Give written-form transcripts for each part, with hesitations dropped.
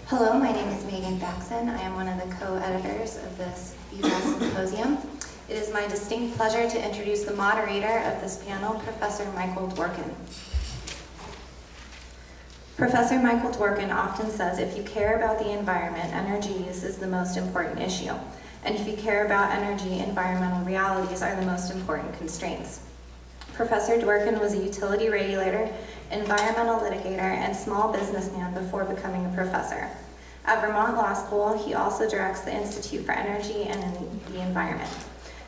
Hello, my name is Megan Baxon. I am one of the co-editors of this UMass Symposium. It is my distinct pleasure to introduce the moderator of this panel, Professor Michael Dworkin. Professor Michael Dworkin often says if you care about the environment, energy use is the most important issue. And if you care about energy, environmental realities are the most important constraints. Professor Dworkin was a utility regulator, environmental litigator, and small businessman before becoming a professor. At Vermont Law School, he also directs the Institute for Energy and the Environment.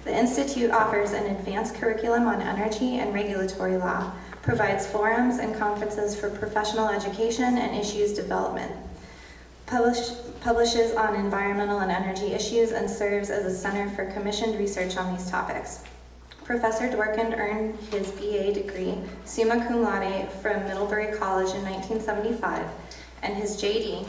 The Institute offers an advanced curriculum on energy and regulatory law, provides forums and conferences for professional education and issues development, publishes on environmental and energy issues, and serves as a center for commissioned research on these topics. Professor Dworkin earned his BA degree, summa cum laude, from Middlebury College in 1975, and his JD,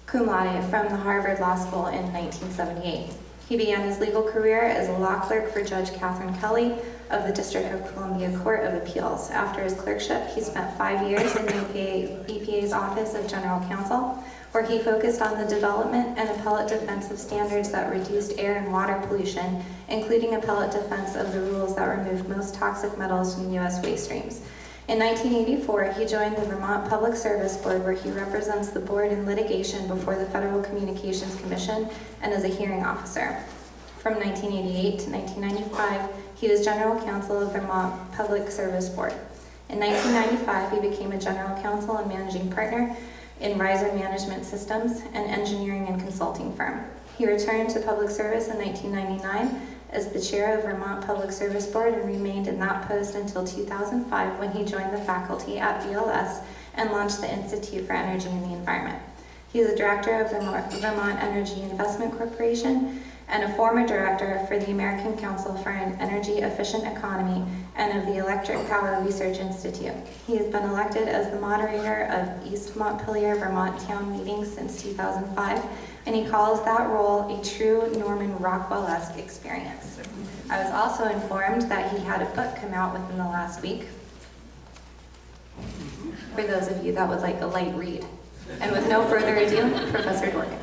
cum laude, from the Harvard Law School in 1978. He began his legal career as a law clerk for Judge Catherine Kelly of the District of Columbia Court of Appeals. After his clerkship, he spent 5 years in the EPA's Office of General Counsel, where he focused on the development and appellate defense of standards that reduced air and water pollution, including appellate defense of the rules that removed most toxic metals from U.S. waste streams. In 1984, he joined the Vermont Public Service Board, where he represents the board in litigation before the Federal Communications Commission and as a hearing officer. From 1988 to 1995, he was general counsel of Vermont Public Service Board. In 1995, he became a general counsel and managing partner in Riser Management Systems, an engineering and consulting firm. He returned to public service in 1999 as the chair of Vermont Public Service Board and remained in that post until 2005 when he joined the faculty at VLS and launched the Institute for Energy and the Environment. He is a director of the Vermont Energy Investment Corporation and a former director for the American Council for an Energy Efficient Economy and of the Electric Power Research Institute. He has been elected as the moderator of East Montpelier, Vermont town meetings since 2005, and he calls that role a true Norman Rockwell-esque experience. I was also informed that he had a book come out within the last week, for those of you that would like a light read. And with no further ado, Professor Dworkin.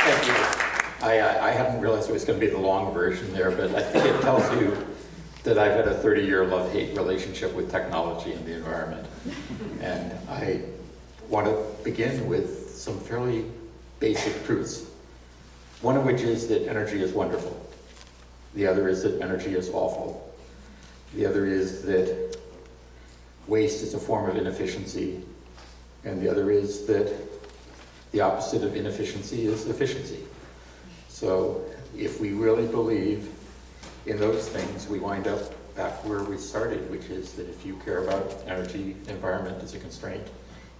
Thank you. I hadn't realized it was going to be the long version there, but I think it tells you that I've had a 30-year love-hate relationship with technology and the environment. And I want to begin with some fairly basic truths. One of which is that energy is wonderful. The other is that energy is awful. The other is that waste is a form of inefficiency. And the other is that the opposite of inefficiency is efficiency. So if we really believe in those things, we wind up back where we started, which is that if you care about energy, environment is a constraint.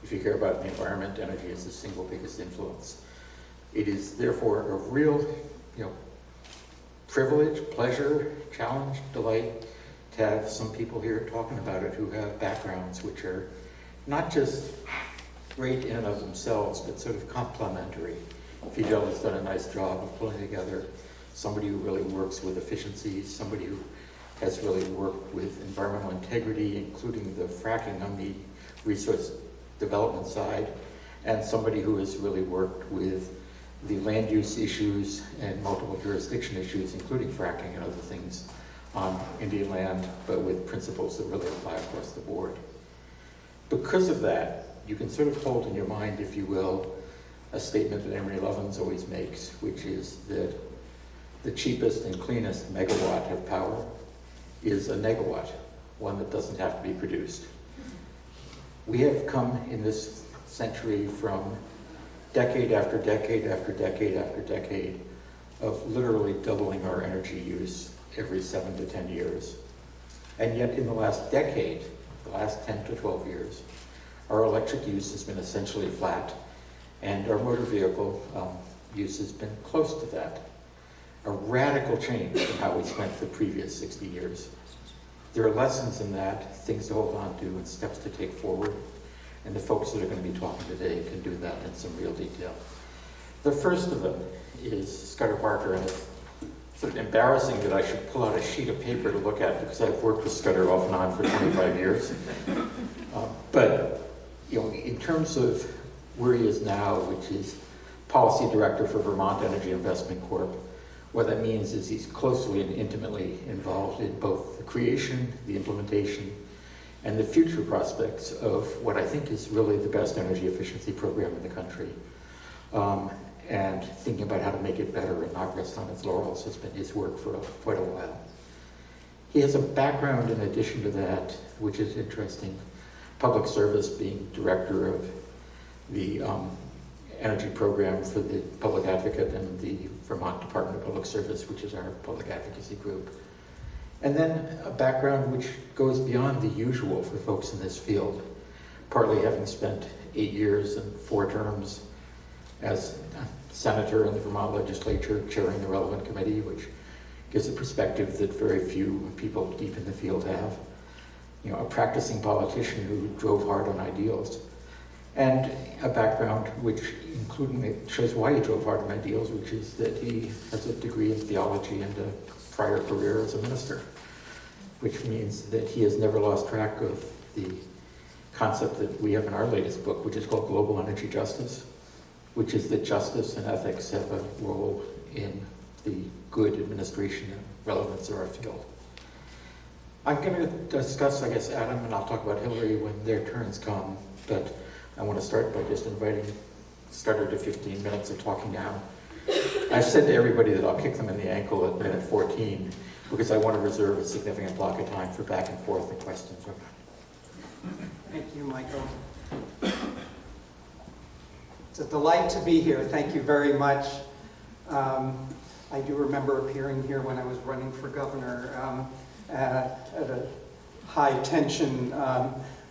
If you care about the environment, energy is the single biggest influence. It is therefore a real, privilege, pleasure, challenge, delight to have some people here talking about it who have backgrounds which are not just great in and of themselves, but sort of complementary. Fidel has done a nice job of pulling together somebody who really works with efficiencies, somebody who has really worked with environmental integrity, including the fracking on the resource development side, and somebody who has really worked with the land use issues and multiple jurisdiction issues, including fracking and other things on Indian land, but with principles that really apply across the board. Because of that, you can sort of hold in your mind, if you will, a statement that Emory Lovins always makes, which is that the cheapest and cleanest megawatt of power is a negawatt, one that doesn't have to be produced. We have come in this century from decade after decade after decade after decade of literally doubling our energy use every 7 to 10 years. And yet in the last decade, the last 10 to 12 years, our electric use has been essentially flat, and our motor vehicle use has been close to that. A radical change in how we spent the previous 60 years. There are lessons in that, things to hold on to, and steps to take forward. And the folks that are going to be talking today can do that in some real detail. The first of them is Scudder Parker, and sort of embarrassing that I should pull out a sheet of paper to look at because I've worked with Scudder off and on for 25 years. But in terms of where he is now, which is Policy Director for Vermont Energy Investment Corp, what that means is he's closely and intimately involved in both the creation, the implementation, and the future prospects of what I think is really the best energy efficiency program in the country. And thinking about how to make it better and not rest on its laurels has been his work for quite a while. He has a background in addition to that, which is interesting, public service, being director of the energy program for the Public Advocate and the Vermont Department of Public Service, which is our public advocacy group. And then a background which goes beyond the usual for folks in this field, partly having spent 8 years and 4 terms as senator in the Vermont legislature, chairing the relevant committee, which gives a perspective that very few people deep in the field have. A practicing politician who drove hard on ideals. And a background which shows why he drove hard on ideals, which is that he has a degree in theology and a prior career as a minister, which means that he has never lost track of the concept that we have in our latest book, which is called Global Energy Justice, which is that justice and ethics have a role in the good administration and relevance of our field. I'm going to discuss, I guess, Adam, and I'll talk about Hillary when their turns come, but I want to start by just inviting Scudder to 15 minutes of talking now. I've said to everybody that I'll kick them in the ankle at minute 14 because I want to reserve a significant block of time for back and forth and questions. Thank you, Michael. It's a delight to be here. Thank you very much. I do remember appearing here when I was running for governor at a high-tension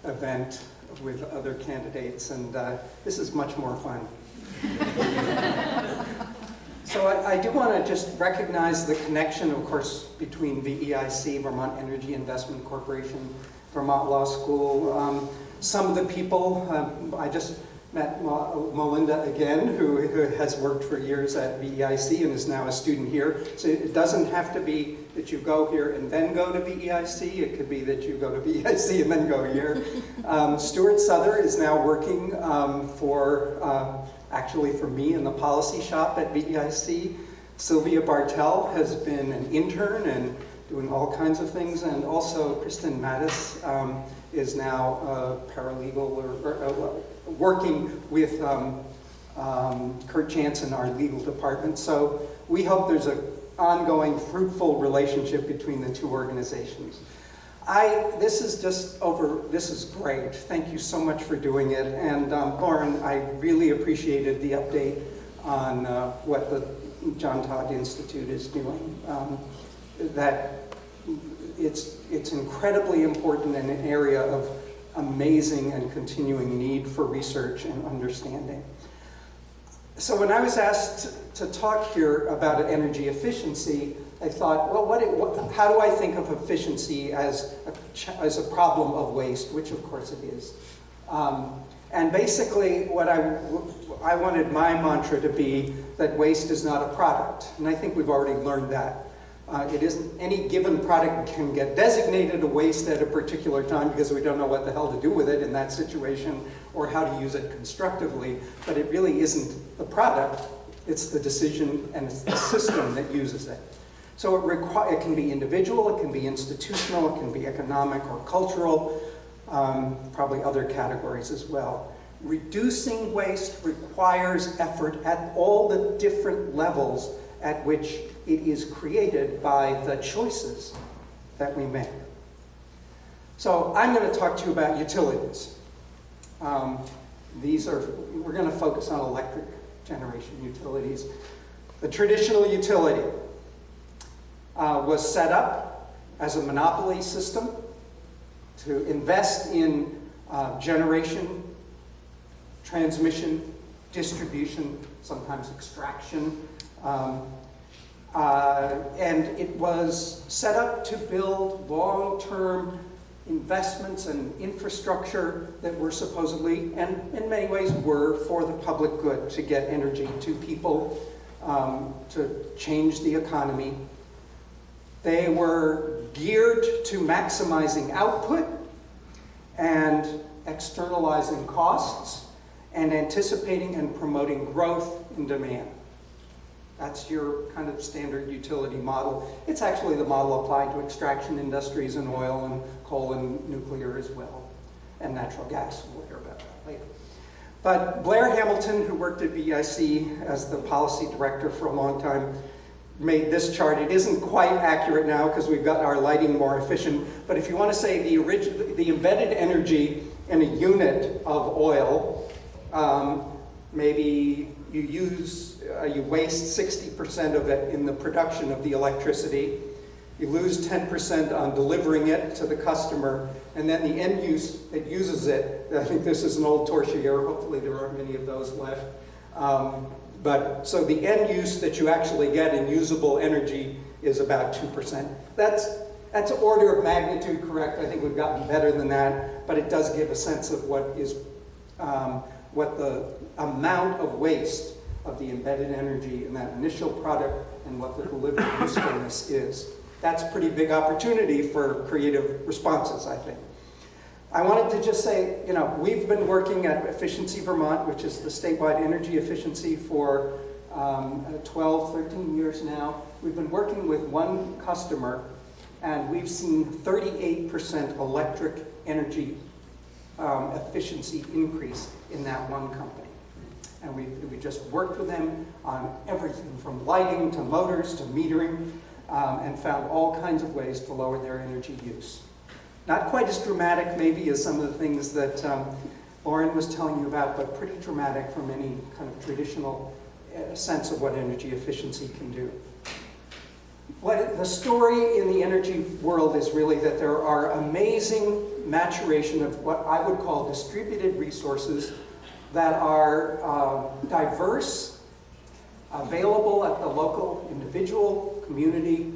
event with other candidates, and this is much more fun. So I do want to just recognize the connection, of course, between VEIC, Vermont Energy Investment Corporation, Vermont Law School. Some of the people, I just met Melinda again, who has worked for years at VEIC and is now a student here. So it doesn't have to be that you go here and then go to VEIC. It could be that you go to VEIC and then go here. Stuart Souther is now working actually for me in the policy shop at VEIC. Sylvia Bartel has been an intern and doing all kinds of things. And also Kristen Mattis is now a paralegal or working with Kurt Jansen, our legal department. So we hope there's an ongoing fruitful relationship between the two organizations. This is great. Thank you so much for doing it. And Lauren, I really appreciated the update on what the John Todd Institute is doing. That it's incredibly important in an area of amazing and continuing need for research and understanding. So when I was asked to talk here about energy efficiency, I thought, well, how do I think of efficiency as a problem of waste, which of course it is. And basically what I wanted my mantra to be that waste is not a product. And I think we've already learned that. It isn't any given product can get designated a waste at a particular time because we don't know what the hell to do with it in that situation or how to use it constructively, but it really isn't the product, it's the decision and it's the system that uses it. So it can be individual, it can be institutional, it can be economic or cultural, probably other categories as well. Reducing waste requires effort at all the different levels at which it is created by the choices that we make. So I'm going to talk to you about utilities. We're going to focus on electric generation utilities. The traditional utility was set up as a monopoly system to invest in generation, transmission, distribution, sometimes extraction, and it was set up to build long-term investments and infrastructure that were supposedly, and in many ways were, for the public good, to get energy to people, to change the economy, They were geared to maximizing output and externalizing costs and anticipating and promoting growth in demand. That's your kind of standard utility model. It's actually the model applied to extraction industries and oil and coal and nuclear as well, and natural gas. We'll hear about that later. But Blair Hamilton, who worked at VIC as the policy director for a long time, made this chart. It isn't quite accurate now because we've got our lighting more efficient, but if you want to say the embedded energy in a unit of oil, maybe you waste 60% of it in the production of the electricity, you lose 10% on delivering it to the customer, and then the end use that uses it, I think this is an old torchieres, hopefully there aren't many of those left, but so the end use that you actually get in usable energy is about 2%. That's an order of magnitude correct. I think we've gotten better than that, but it does give a sense of what the amount of waste of the embedded energy in that initial product and what the delivered usefulness is. That's a pretty big opportunity for creative responses, I think. I wanted to just say, we've been working at Efficiency Vermont, which is the statewide energy efficiency, for 12, 13 years now. We've been working with one customer, and we've seen 38% electric energy efficiency increase in that one company. And we just worked with them on everything from lighting to motors to metering, and found all kinds of ways to lower their energy use. Not quite as dramatic maybe as some of the things that Lauren was telling you about, but pretty dramatic from any kind of traditional sense of what energy efficiency can do. The story in the energy world is really that there are amazing maturation of what I would call distributed resources that are diverse, available at the local, individual, community,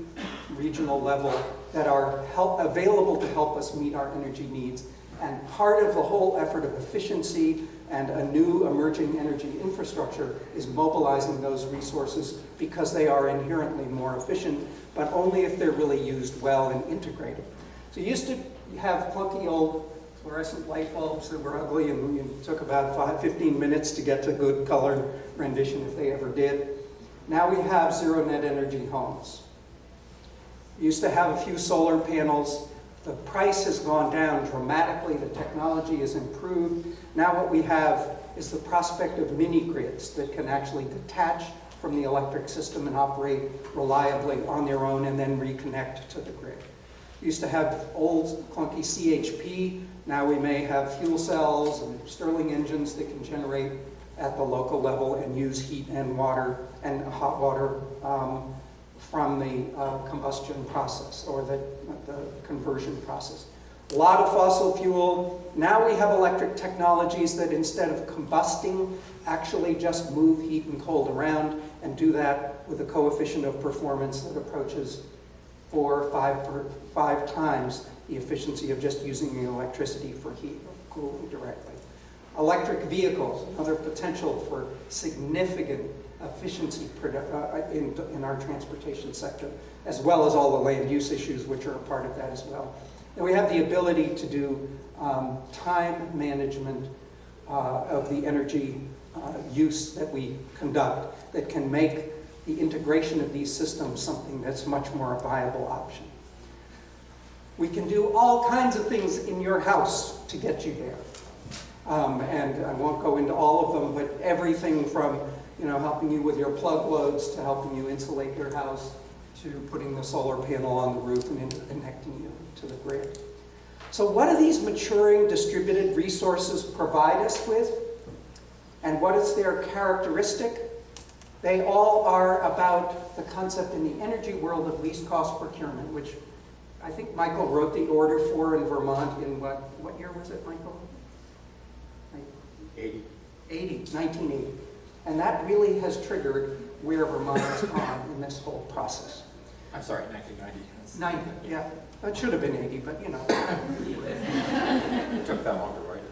regional level, that are available to help us meet our energy needs. And part of the whole effort of efficiency and a new emerging energy infrastructure is mobilizing those resources because they are inherently more efficient, but only if they're really used well and integrated. So you used to have clunky old fluorescent light bulbs that were ugly and it took about 15 minutes to get to good color rendition if they ever did. Now we have zero net energy homes. We used to have a few solar panels. The price has gone down dramatically. The technology has improved. Now what we have is the prospect of mini grids that can actually detach from the electric system and operate reliably on their own and then reconnect to the grid. We used to have old clunky CHP. Now we may have fuel cells and Stirling engines that can generate at the local level and use heat and water and hot water from the combustion process or the conversion process. A lot of fossil fuel. Now we have electric technologies that instead of combusting actually just move heat and cold around and do that with a coefficient of performance that approaches 4 or 5 times the efficiency of just using the electricity for heat or cooling directly. Electric vehicles, another potential for significant efficiency in our transportation sector, as well as all the land use issues which are a part of that as well. And we have the ability to do time management of the energy use that we conduct that can make the integration of these systems something that's much more a viable option. We can do all kinds of things in your house to get you there. And I won't go into all of them, but everything from helping you with your plug loads to helping you insulate your house to putting the solar panel on the roof and connecting you to the grid. So what do these maturing distributed resources provide us with? And what is their characteristic? They all are about the concept in the energy world of least cost procurement, which I think Michael wrote the order for in Vermont in what year was it, Michael? 1980. And that really has triggered where Vermont has gone in this whole process. I'm sorry, 1990. 90, yeah. It should have been 80, but It took that long to write.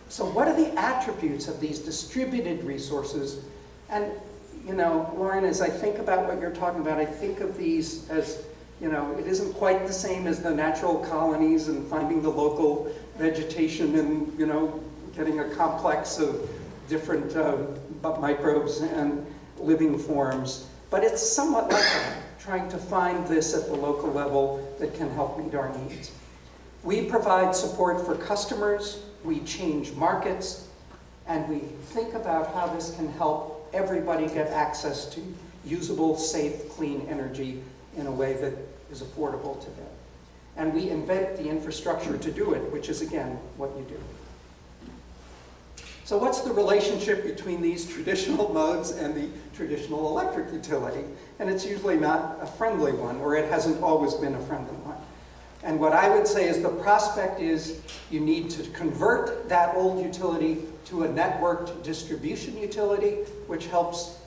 So what are the attributes of these distributed resources? And you know, Lauren, as I think about what you're talking about, I think of these as, you know, it isn't quite the same as the natural colonies and finding the local vegetation and, you know, getting a complex of different microbes and living forms. But it's somewhat like that, trying to find this at the local level that can help meet our needs. We provide support for customers, we change markets, and we think about how this can help everybody get access to usable, safe, clean energy in a way that is affordable to them. And we invent the infrastructure to do it, which is, again, what you do. So what's the relationship between these traditional modes and the traditional electric utility? And it's usually not a friendly one, or it hasn't always been a friendly one. And what I would say is the prospect is you need to convert that old utility to a networked distribution utility, which helps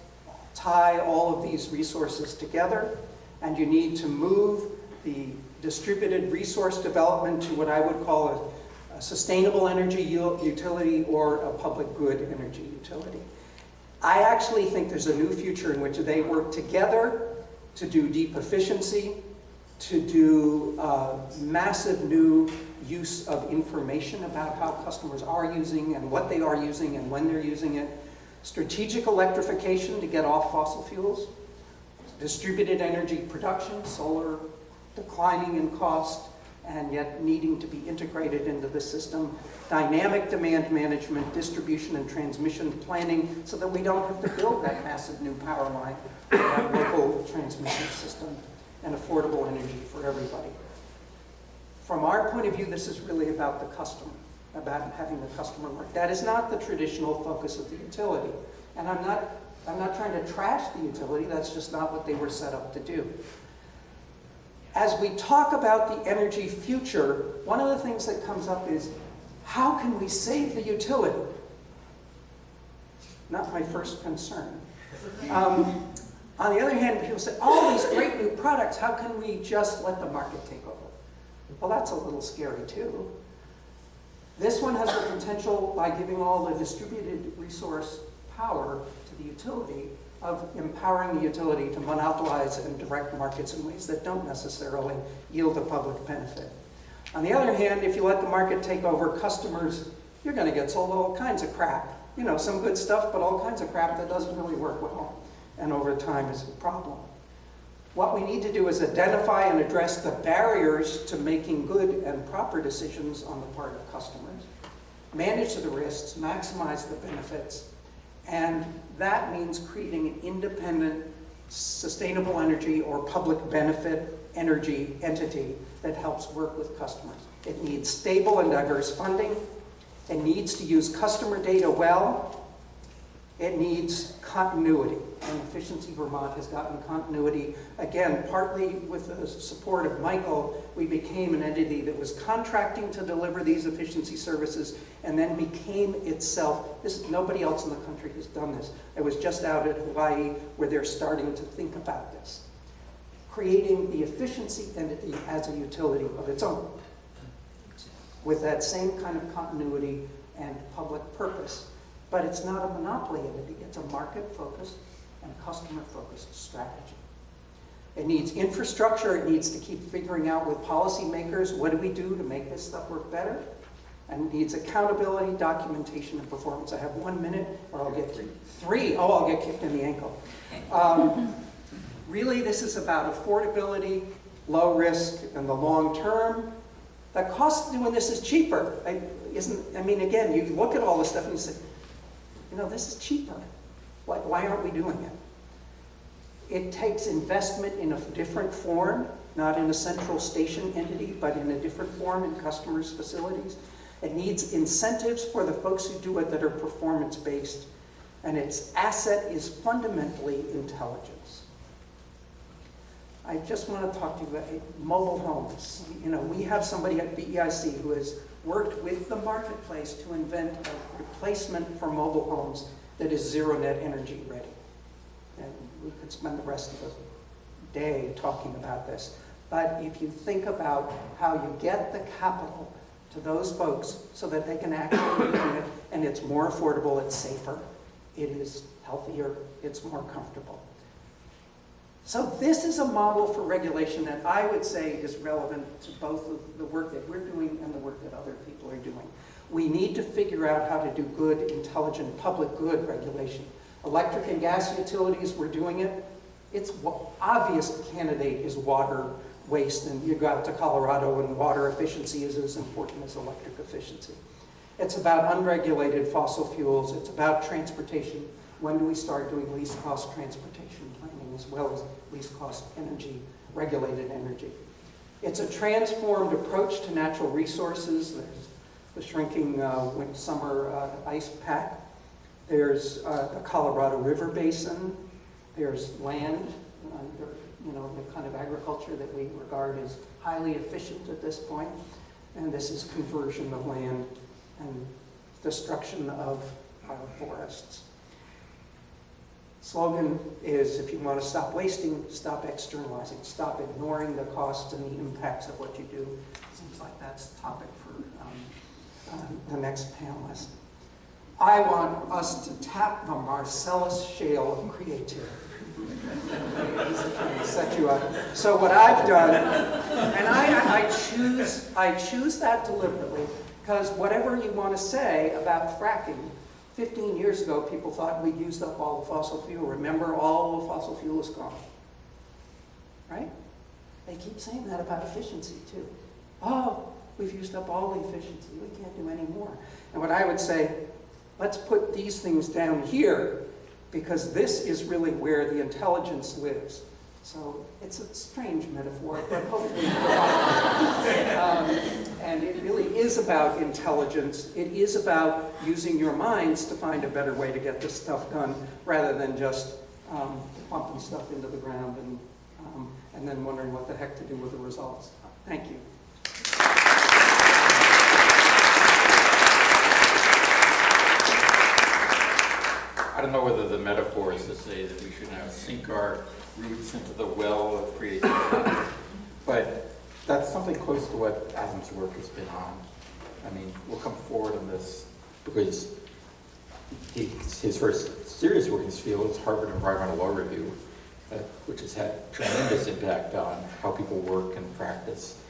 tie all of these resources together. And you need to move the distributed resource development to what I would call a sustainable energy utility or a public good energy utility. I actually think there's a new future in which they work together to do deep efficiency, to do massive new use of information about how customers are using and what they are using and when they're using it, strategic electrification to get off fossil fuels, distributed energy production, solar declining in cost and yet needing to be integrated into the system, dynamic demand management, distribution and transmission planning so that we don't have to build that massive new power line, that local transmission system, and affordable energy for everybody. From our point of view, this is really about the customer, about having the customer work. That is not the traditional focus of the utility. And I'm not trying to trash the utility, that's just not what they were set up to do. As we talk about the energy future, one of the things that comes up is, how can we save the utility? Not my first concern. On the other hand, people say, all these great new products, how can we just let the market take over? Well, that's a little scary too. This one has the potential, by giving all the distributed resource power to the utility, of empowering the utility to monopolize and direct markets in ways that don't necessarily yield a public benefit. On the other hand, if you let the market take over, customers, you're going to get sold all kinds of crap. You know, some good stuff, but all kinds of crap that doesn't really work well, and over time is a problem. What we need to do is identify and address the barriers to making good and proper decisions on the part of customers, manage the risks, maximize the benefits, and that means creating an independent, sustainable energy or public benefit energy entity that helps work with customers. It needs stable and diverse funding. It needs to use customer data well. It needs continuity. And Efficiency Vermont has gotten continuity. Again, partly with the support of Michael, we became an entity that was contracting to deliver these efficiency services and then became itself. Nobody else in the country has done this. I was just out at Hawaii where they're starting to think about this. Creating the efficiency entity as a utility of its own, with that same kind of continuity and public purpose. But it's not a monopoly entity, it's a market-focused and customer-focused strategy. It needs infrastructure, it needs to keep figuring out with policymakers, what do we do to make this stuff work better? And it needs accountability, documentation, and performance. I have 1 minute, or I'll get three. Oh, I'll get kicked in the ankle. Really, this is about affordability, low risk, and the long term. The cost of doing this is cheaper. Again, you look at all this stuff and you say, you know, this is cheaper. Why aren't we doing it? It takes investment in a different form, not in a central station entity, but in a different form in customers' facilities. It needs incentives for the folks who do it that are performance-based, and its asset is fundamentally intelligence. I just want to talk to you about mobile homes. You know, we have somebody at BEIC who has worked with the marketplace to invent a replacement for mobile homes that is zero net energy ready. And we could spend the rest of the day talking about this. But if you think about how you get the capital to those folks so that they can actually do it, and it's more affordable, it's safer, it is healthier, it's more comfortable. So this is a model for regulation that I would say is relevant to both of the work that we're doing and the work that other people are doing. We need to figure out how to do good, intelligent, public good regulation. Electric and gas utilities, we're doing it. Its obvious candidate is water waste, and you go out to Colorado and water efficiency is as important as electric efficiency. It's about unregulated fossil fuels. It's about transportation. When do we start doing least cost transportation planning as well as least cost energy, regulated energy? It's a transformed approach to natural resources. There's the shrinking summer ice pack. There's the Colorado River Basin. There's land, the kind of agriculture that we regard as highly efficient at this point. And this is conversion of land and destruction of our forests. Slogan is, if you want to stop wasting, stop externalizing, stop ignoring the costs and the impacts of what you do. Seems like that's the topic for the next panelist. I want us to tap the Marcellus shale of creativity. Set you up. So what I've done, and I choose that deliberately, because whatever you want to say about fracking, 15 years ago people thought we'd used up all the fossil fuel. Remember, all the fossil fuel is gone. Right? They keep saying that about efficiency too. Oh, we've used up all the efficiency. We can't do any more. And what I would say, let's put these things down here, because this is really where the intelligence lives. So it's a strange metaphor, but hopefully and it really is about intelligence. It is about using your minds to find a better way to get this stuff done, rather than just pumping stuff into the ground and then wondering what the heck to do with the results. Thank you. I don't know whether the metaphor is to say that we should now sink our roots into the well of creativity, but that's something close to what Adam's work has been on. I mean, we'll come forward on this because his first serious work in his field is Harvard Environmental Law Review, which has had tremendous impact on how people work and practice.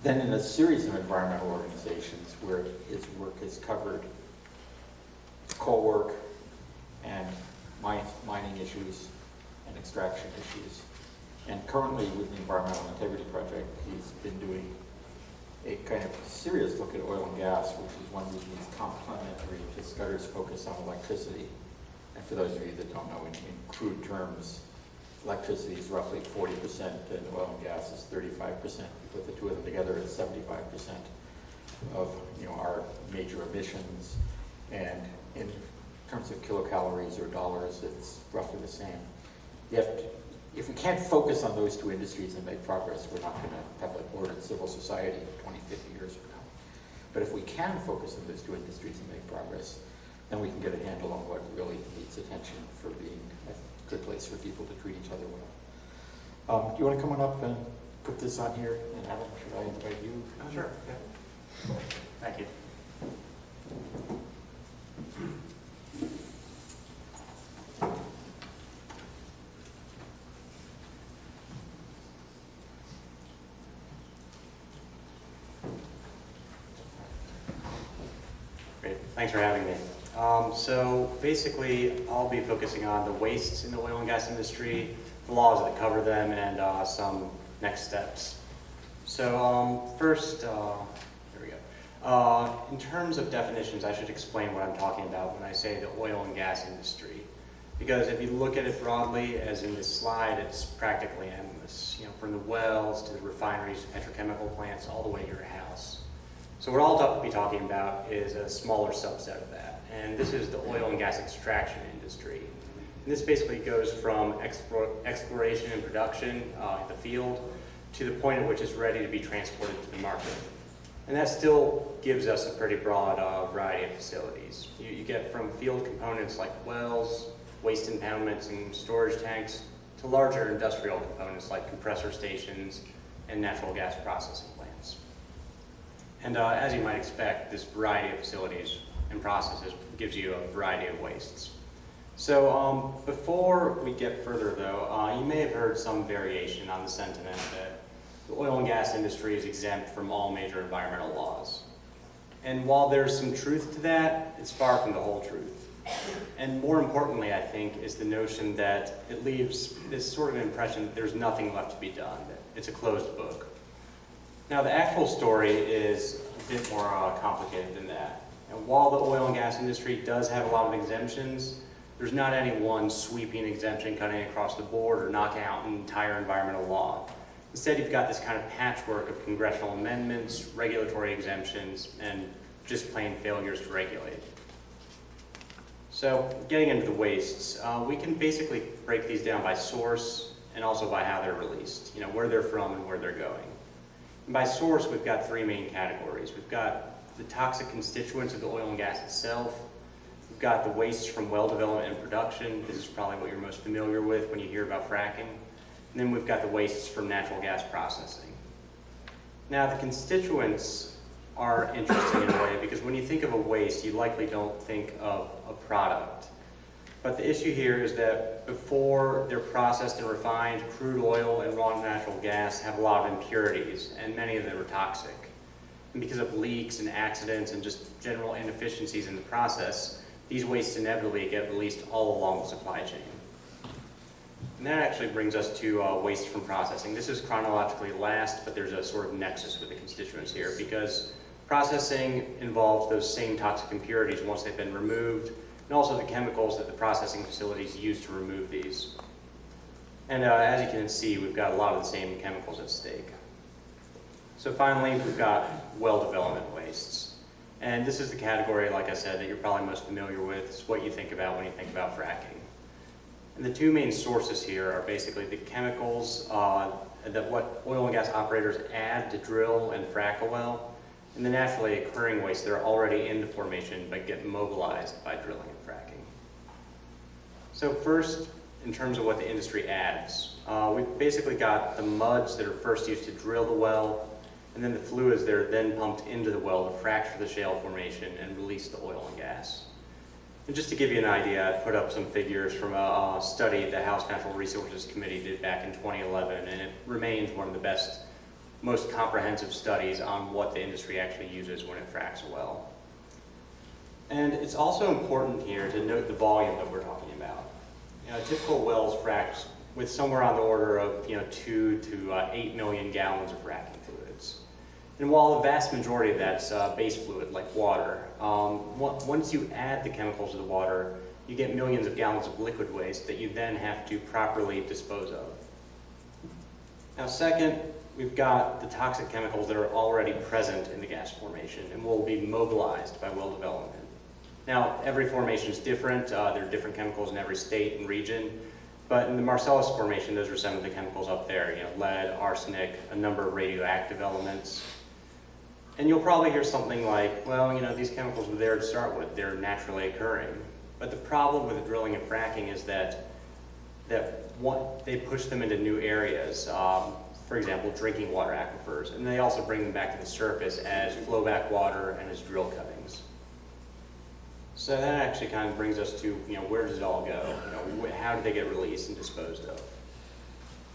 Then in a series of environmental organizations where his work has covered coal work and mining issues and extraction issues. And currently with the Environmental Integrity Project, he's been doing a kind of serious look at oil and gas, which is one reason he's complementary to Scudder's focus on electricity. And for those of you that don't know, in crude terms, electricity is roughly 40% and oil and gas is 35%. You put the two of them together, it's 75% of our major emissions. And in terms of kilocalories or dollars, it's roughly the same. If we can't focus on those two industries and make progress, we're not going to have an ordered civil society 20, 50 years from now. But if we can focus on those two industries and make progress, then we can get a handle on what really needs attention for being a good place for people to treat each other well. Do you want to come on up and put this on here? And Adam, should I invite you? Sure. Yeah. Thank you. Great. Thanks for having me. So basically, I'll be focusing on the wastes in the oil and gas industry, the laws that cover them, and some next steps. So first, here we go. In terms of definitions, I should explain what I'm talking about when I say the oil and gas industry. Because if you look at it broadly, as in this slide, it's practically endless. From the wells to the refineries, petrochemical plants, all the way to your house. So what I'll be talking about is a smaller subset of that. And this is the oil and gas extraction industry. And this basically goes from exploration and production in the field to the point at which it's ready to be transported to the market. And that still gives us a pretty broad variety of facilities. You get from field components like wells, waste impoundments and storage tanks, to larger industrial components like compressor stations and natural gas processing plants. And as you might expect, this variety of facilities and processes gives you a variety of wastes. So before we get further though, you may have heard some variation on the sentiment that the oil and gas industry is exempt from all major environmental laws. And while there's some truth to that, it's far from the whole truth. And more importantly, I think, is the notion that it leaves this sort of impression that there's nothing left to be done, that it's a closed book. Now, the actual story is a bit more complicated than that. And while the oil and gas industry does have a lot of exemptions, there's not any one sweeping exemption cutting across the board or knocking out an entire environmental law. Instead, you've got this kind of patchwork of congressional amendments, regulatory exemptions, and just plain failures to regulate. So, getting into the wastes, we can basically break these down by source and also by how they're released, where they're from and where they're going. And by source, we've got three main categories. We've got the toxic constituents of the oil and gas itself. We've got the wastes from well development and production. This is probably what you're most familiar with when you hear about fracking. And then we've got the wastes from natural gas processing. Now, the constituents are interesting in a way because when you think of a waste, you likely don't think of a product. But the issue here is that before they're processed and refined, crude oil and raw natural gas have a lot of impurities, and many of them are toxic. And because of leaks and accidents and just general inefficiencies in the process, these wastes inevitably get released all along the supply chain. And that actually brings us to waste from processing. This is chronologically last, but there's a sort of nexus with the constituents here because processing involves those same toxic impurities once they've been removed, and also the chemicals that the processing facilities use to remove these. And as you can see, we've got a lot of the same chemicals at stake. So finally, we've got well development wastes. And this is the category, like I said, that you're probably most familiar with. It's what you think about when you think about fracking. And the two main sources here are basically the chemicals that what oil and gas operators add to drill and frack a well, and the naturally occurring wastes that are already in the formation but get mobilized by drilling and fracking. So first, in terms of what the industry adds, we've basically got the muds that are first used to drill the well, and then the fluids that are then pumped into the well to fracture the shale formation and release the oil and gas. And just to give you an idea, I put up some figures from a study the House Natural Resources Committee did back in 2011, and it remains one of the best, most comprehensive studies on what the industry actually uses when it fracks a well. And it's also important here to note the volume that we're talking about. A typical well is fracked with somewhere on the order of 2 to 8 million gallons of fracking fluids. And while the vast majority of that's base fluid, like water, once you add the chemicals to the water, you get millions of gallons of liquid waste that you then have to properly dispose of. Now second, we've got the toxic chemicals that are already present in the gas formation and will be mobilized by well development. Now, every formation is different. There are different chemicals in every state and region. But in the Marcellus formation, those are some of the chemicals up there, lead, arsenic, a number of radioactive elements. And you'll probably hear something like, well, these chemicals were there to start with. They're naturally occurring. But the problem with the drilling and fracking is that they push them into new areas. For example, drinking water aquifers. And they also bring them back to the surface as flowback water and as drill cuttings. So that actually kind of brings us to, where does it all go? How do they get released and disposed of?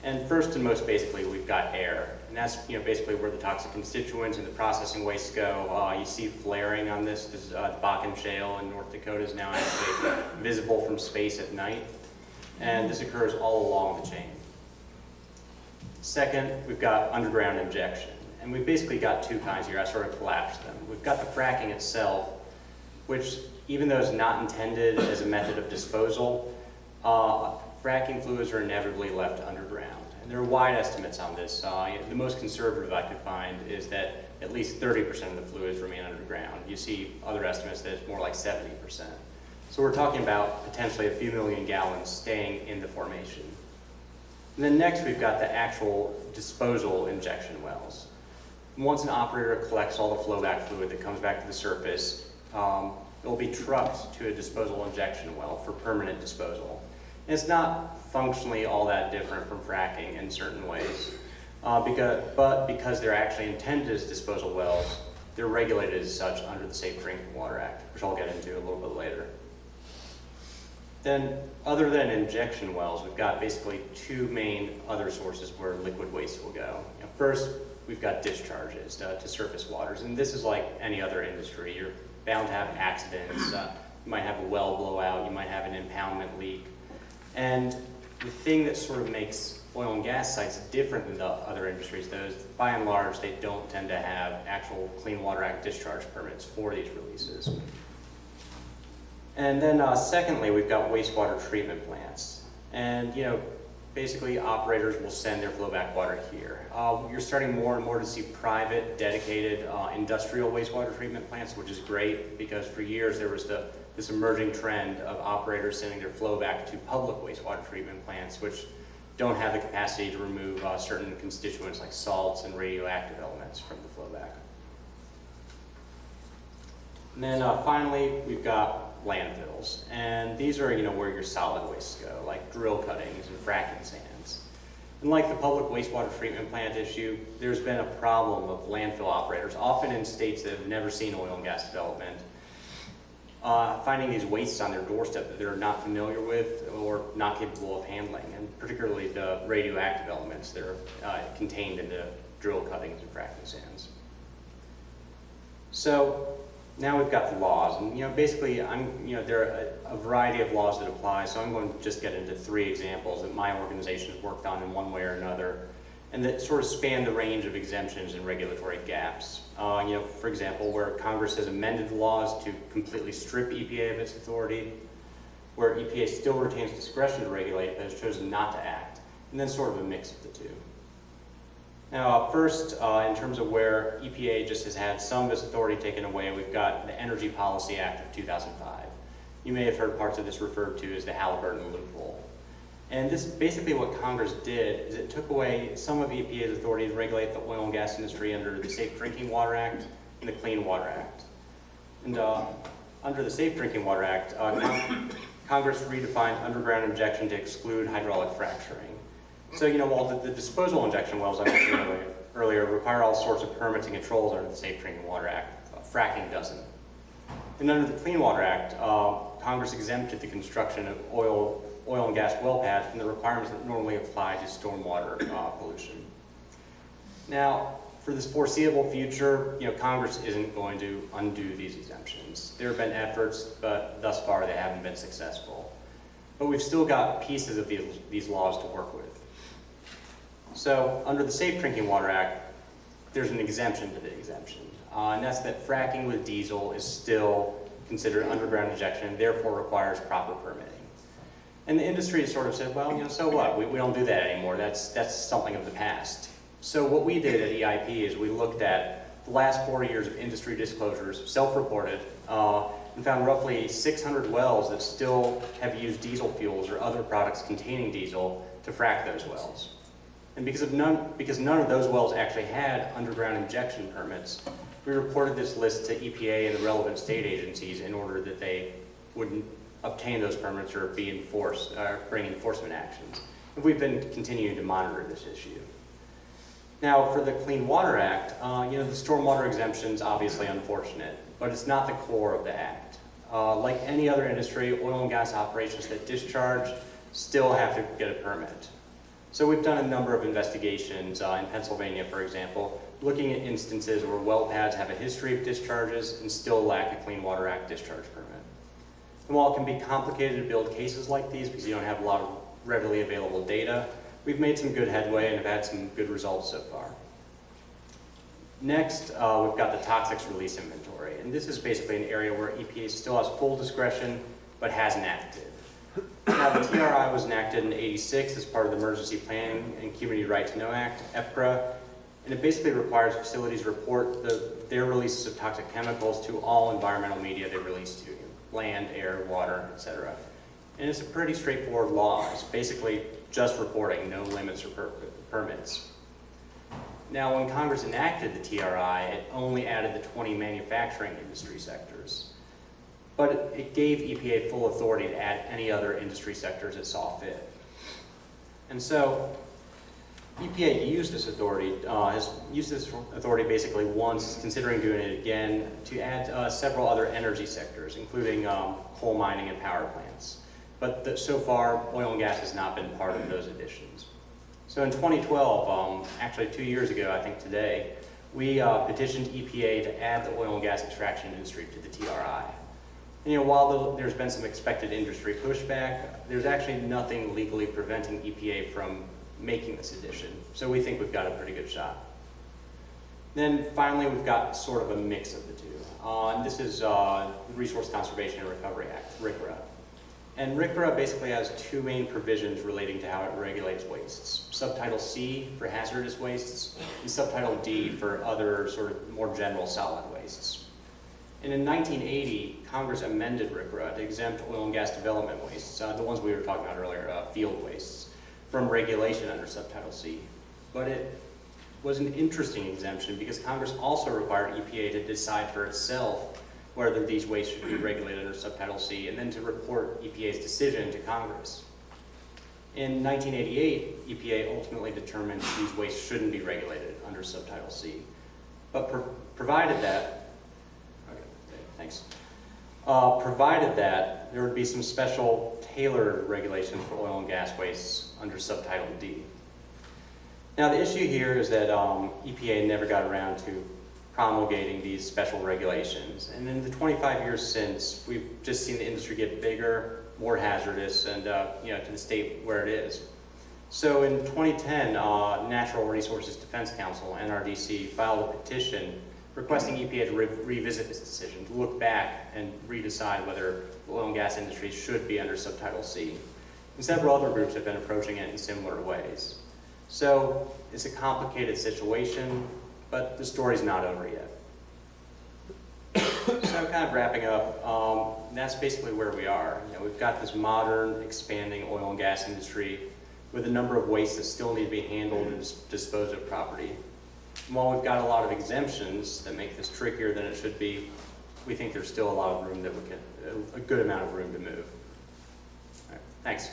And first and most basically, we've got air. And that's, basically where the toxic constituents and the processing wastes go. You see flaring on this. This is the Bakken Shale in North Dakota is now actually visible from space at night. And this occurs all along the chain. Second, we've got underground injection. And we've basically got two kinds here. I sort of collapsed them. We've got the fracking itself, which, even though it's not intended as a method of disposal, fracking fluids are inevitably left underground. And there are wide estimates on this. The most conservative I could find is that at least 30% of the fluids remain underground. You see other estimates that it's more like 70%. So we're talking about potentially a few million gallons staying in the formation. And then next we've got the actual disposal injection wells. Once an operator collects all the flowback fluid that comes back to the surface, it will be trucked to a disposal injection well for permanent disposal. And it's not functionally all that different from fracking in certain ways, because they're actually intended as disposal wells, they're regulated as such under the Safe Drinking Water Act, which I'll get into a little bit later. Then, other than injection wells, we've got basically two main other sources where liquid waste will go. First, we've got discharges to surface waters, and this is like any other industry. You're bound to have accidents. You might have a well blowout. You might have an impoundment leak. And the thing that sort of makes oil and gas sites different than the other industries, though, is by and large, they don't tend to have actual Clean Water Act discharge permits for these releases. And then secondly, we've got wastewater treatment plants. And, basically operators will send their flowback water here. You're starting more and more to see private, dedicated industrial wastewater treatment plants, which is great because for years there was this emerging trend of operators sending their flowback to public wastewater treatment plants, which don't have the capacity to remove certain constituents like salts and radioactive elements from the flowback. And then finally, we've got landfills. And these are, where your solid wastes go, like drill cuttings and fracking sands. And like the public wastewater treatment plant issue, there's been a problem of landfill operators, often in states that have never seen oil and gas development, finding these wastes on their doorstep that they're not familiar with or not capable of handling, and particularly the radioactive elements that are contained in the drill cuttings and fracking sands. So now we've got the laws, and basically, there are a variety of laws that apply. So I'm going to just get into 3 examples that my organization has worked on in one way or another, and that sort of span the range of exemptions and regulatory gaps. For example, where Congress has amended laws to completely strip EPA of its authority, where EPA still retains discretion to regulate but has chosen not to act, and then sort of a mix of the two. Now, first, in terms of where EPA just has had some of its authority taken away, we've got the Energy Policy Act of 2005. You may have heard parts of this referred to as the Halliburton loophole. And this basically what Congress did is it took away some of EPA's authority to regulate the oil and gas industry under the Safe Drinking Water Act and the Clean Water Act. And under the Safe Drinking Water Act, Congress redefined underground injection to exclude hydraulic fracturing. So, while the disposal injection wells I mentioned earlier require all sorts of permits and controls under the Safe Drinking Water Act, fracking doesn't. And under the Clean Water Act, Congress exempted the construction of oil and gas well pads from the requirements that normally apply to stormwater pollution. Now, for this foreseeable future, Congress isn't going to undo these exemptions. There have been efforts, but thus far they haven't been successful. But we've still got pieces of these laws to work with. So, under the Safe Drinking Water Act, there's an exemption to the exemption, and that's that fracking with diesel is still considered underground injection and therefore requires proper permitting. And the industry has sort of said, well, so what? We don't do that anymore. That's something of the past. So what we did at EIP is we looked at the last 4 years of industry disclosures, self-reported, and found roughly 600 wells that still have used diesel fuels or other products containing diesel to frack those wells. And because none of those wells actually had underground injection permits, we reported this list to EPA and the relevant state agencies in order that they wouldn't obtain those permits or be enforced or bring enforcement actions. And we've been continuing to monitor this issue. Now, for the Clean Water Act, the stormwater exemption is obviously unfortunate, but it's not the core of the act. Like any other industry, oil and gas operations that discharge still have to get a permit. So we've done a number of investigations in Pennsylvania, for example, looking at instances where well pads have a history of discharges and still lack a Clean Water Act discharge permit. And while it can be complicated to build cases like these because you don't have a lot of readily available data, we've made some good headway and have had some good results so far. Next, we've got the toxics release inventory. And this is basically an area where EPA still has full discretion, but hasn't acted. Now, the TRI was enacted in '86 as part of the Emergency Planning and Community Right to Know Act, EPCRA, and it basically requires facilities to report their releases of toxic chemicals to all environmental media they release to, land, air, water, etc. And it's a pretty straightforward law. It's basically just reporting, no limits or permits. Now, when Congress enacted the TRI, it only added the 20 manufacturing industry sectors. But it gave EPA full authority to add any other industry sectors it saw fit. And so, EPA used this authority, has used this authority basically once, considering doing it again, to add several other energy sectors, including coal mining and power plants. but so far, oil and gas has not been part of those additions. So in 2012, actually 2 years ago, I think today, we petitioned EPA to add the oil and gas extraction industry to the TRI. And, while there's been some expected industry pushback, there's actually nothing legally preventing EPA from making this addition. So we think we've got a pretty good shot. Then finally, we've got sort of a mix of the two. And this is the Resource Conservation and Recovery Act, RCRA. And RCRA basically has two main provisions relating to how it regulates wastes. Subtitle C for hazardous wastes, and Subtitle D for other sort of more general solid wastes. And in 1980, Congress amended RCRA to exempt oil and gas development wastes, the ones we were talking about earlier, field wastes, from regulation under Subtitle C. But it was an interesting exemption because Congress also required EPA to decide for itself whether these wastes should be regulated under Subtitle C, and then to report EPA's decision to Congress. In 1988, EPA ultimately determined these wastes shouldn't be regulated under Subtitle C, but provided that there would be some special tailored regulations for oil and gas wastes under Subtitle D. Now the issue here is that EPA never got around to promulgating these special regulations. And in the 25 years since, we've just seen the industry get bigger, more hazardous, and to the state where it is. So in 2010, Natural Resources Defense Council, NRDC, filed a petition requesting EPA to revisit this decision, to look back and redecide whether the oil and gas industry should be under Subtitle C. And several other groups have been approaching it in similar ways. So it's a complicated situation, but the story's not over yet. So kind of wrapping up, that's basically where we are. We've got this modern, expanding oil and gas industry with a number of wastes that still need to be handled and disposed of properly. And while we've got a lot of exemptions that make this trickier than it should be, we think there's still a lot of room a good amount of room to move. All right, thanks.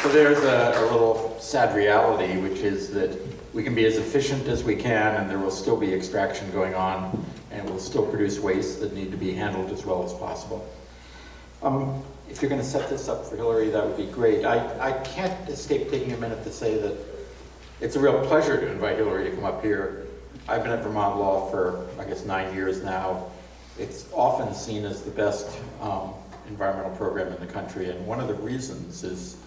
So there's a little sad reality, which is that we can be as efficient as we can, and there will still be extraction going on, and we'll still produce waste that need to be handled as well as possible. If you're going to set this up for Hillary, that would be great. I can't escape taking a minute to say that it's a real pleasure to invite Hillary to come up here. I've been at Vermont Law for, 9 years now. It's often seen as the best environmental program in the country, and one of the reasons is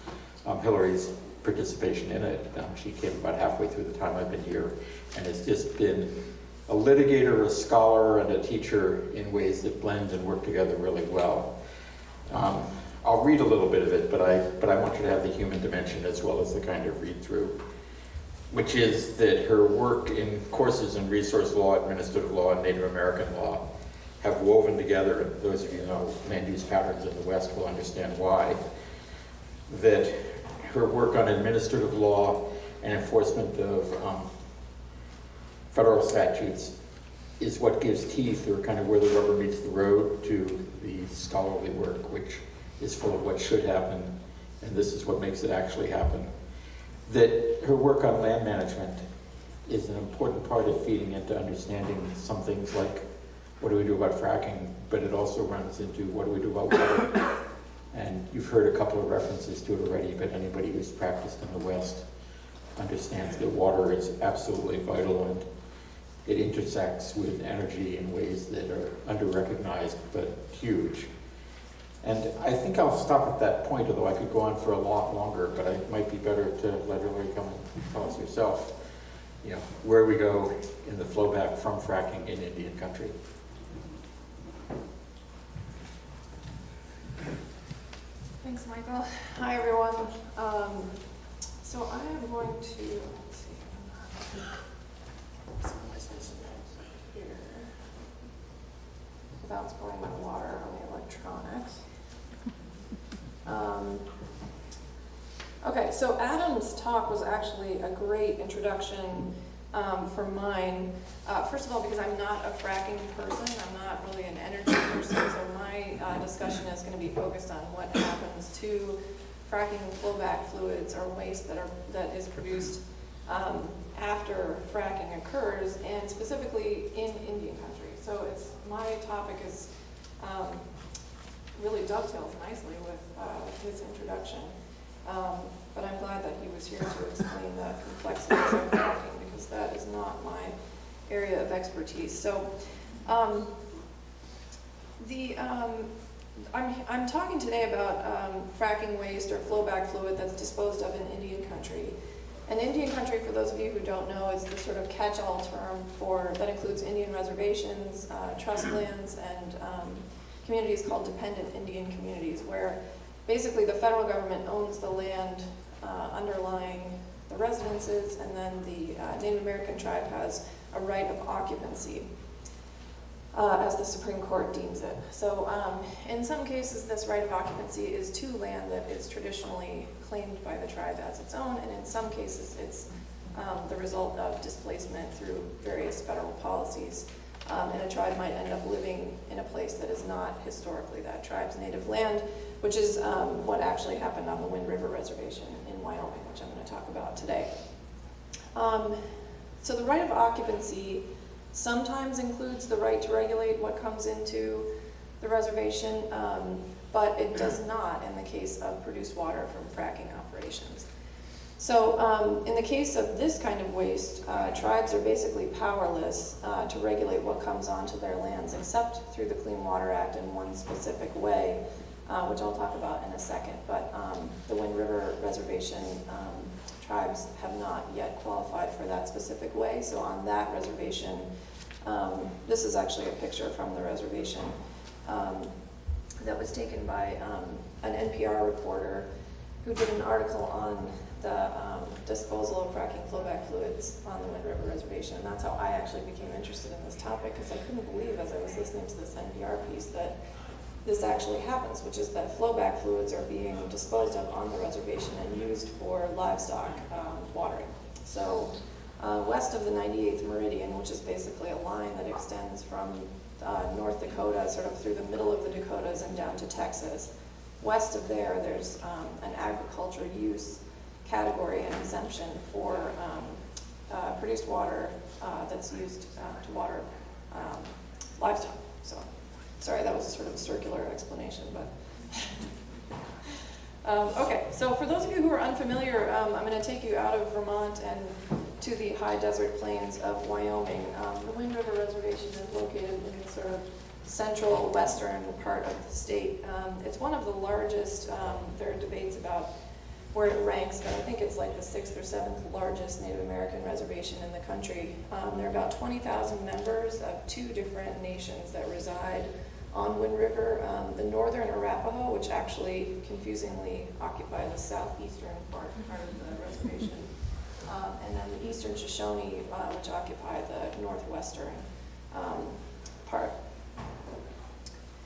Hillary's participation in it. She came about halfway through the time I've been here, and has just been a litigator, a scholar, and a teacher in ways that blend and work together really well. I'll read a little bit of it, but I want you to have the human dimension as well as the kind of read-through, which is that her work in courses in resource law, administrative law, and Native American law have woven together, and those of you who know land use patterns in the West will understand why, that her work on administrative law and enforcement of federal statutes is what gives teeth, or kind of where the rubber meets the road, to the scholarly work, which is full of what should happen, and this is what makes it actually happen. That her work on land management is an important part of feeding into understanding some things like what do we do about fracking, but it also runs into what do we do about water. And you've heard a couple of references to it already, but anybody who's practiced in the West understands that water is absolutely vital, and it intersects with energy in ways that are under-recognized but huge. And I think I'll stop at that point, although I could go on for a lot longer, but it might be better to let Hillary come and tell us herself, where we go in the flowback from fracking in Indian country. Thanks, Michael. Hi, everyone. So I am going to, let's see, here, without spoiling my water on the electronics. Okay, so Adam's talk was actually a great introduction for mine. First of all, because I'm not a fracking person, I'm not really an energy person, so my discussion is going to be focused on what happens to fracking flowback fluids or waste that is produced after fracking occurs, and specifically in Indian country. So my topic is really dovetails nicely with his introduction. But I'm glad that he was here to explain the complexities of fracking, because that is not my area of expertise. So I'm talking today about fracking waste or flowback fluid that's disposed of in Indian country. And Indian country, for those of you who don't know, is the sort of catch-all term that includes Indian reservations, trust lands, and communities called dependent Indian communities, where basically the federal government owns the land underlying the residences, and then the Native American tribe has a right of occupancy, as the Supreme Court deems it. So in some cases, this right of occupancy is to land that is traditionally claimed by the tribe as its own, and in some cases, it's the result of displacement through various federal policies. And a tribe might end up living in a place that is not historically that tribe's native land, which is what actually happened on the Wind River Reservation in Wyoming, which I'm going to talk about today. So the right of occupancy sometimes includes the right to regulate what comes into the reservation, but it does not in the case of produced water from fracking operations. So in the case of this kind of waste, tribes are basically powerless to regulate what comes onto their lands, except through the Clean Water Act in one specific way, which I'll talk about in a second. But the Wind River Reservation tribes have not yet qualified for that specific way. So on that reservation, this is actually a picture from the reservation that was taken by an NPR reporter who did an article on the disposal of fracking flowback fluids on the Wind River Reservation. And that's how I actually became interested in this topic, because I couldn't believe as I was listening to this NPR piece that this actually happens, which is that flowback fluids are being disposed of on the reservation and used for livestock watering. So west of the 98th meridian, which is basically a line that extends from North Dakota, sort of through the middle of the Dakotas and down to Texas, west of there's an agriculture use category and exemption for produced water that's used to water livestock. So, sorry, that was a sort of circular explanation, but okay. So for those of you who are unfamiliar, I'm going to take you out of Vermont and to the high desert plains of Wyoming. The Wind River Reservation is located in the sort of central western part of the state. It's one of the largest. There are debates about where it ranks, but I think it's like the 6th or 7th largest Native American reservation in the country. There are about 20,000 members of 2 different nations that reside on Wind River. The northern Arapaho, which actually confusingly occupy the southeastern part of the reservation, and then the eastern Shoshone, which occupy the northwestern part.